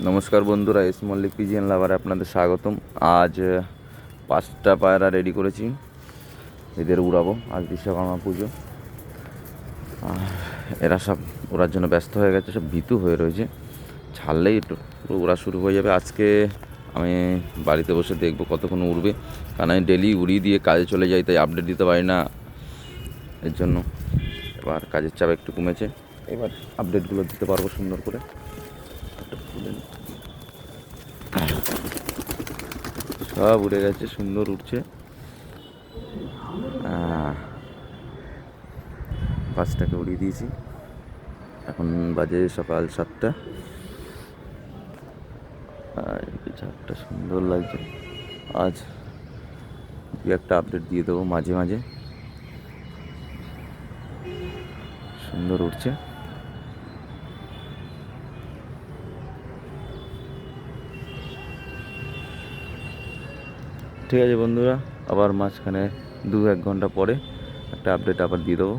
নমস্কার বন্ধুরা, এস মল্লিক পিজিএন লাভারে আপনাদের স্বাগতম। আজ 5টা পায়রা রেডি করেছি, এদের উড়াবো। আজ বিশ্বকর্মা পুজো, আর এরা সব ওড়ার জন্য ব্যস্ত হয়ে গেছে, সব ভীতু হয়ে রয়েছে। ছাড়লেই একটু পুরো ওড়া শুরু হয়ে যাবে। আজকে আমি বাড়িতে বসে দেখবো কতক্ষণ উড়বে, কারণ আমি ডেলি উড়িয়ে দিয়ে কাজে চলে যাই, তাই আপডেট দিতে পারি না। এর জন্য এবার কাজের চাপ একটু কমেছে, এবার আপডেটগুলো দিতে পারবো সুন্দর করে। সব উড়ে গেছে, সুন্দর উঠছে। 5টাকে উড়িয়ে দিয়েছি, এখন বাজে সকাল 7টা। আর ঝাড়টা সুন্দর লাগছে। আজ দু একটা আপডেট দিয়ে দেবো মাঝে মাঝে। সুন্দর উঠছে। ঠিক আছে বন্ধুরা, আবার মাঝখানে 2-1 ঘন্টা পরে একটা আপডেট আবার দিয়ে দেবো।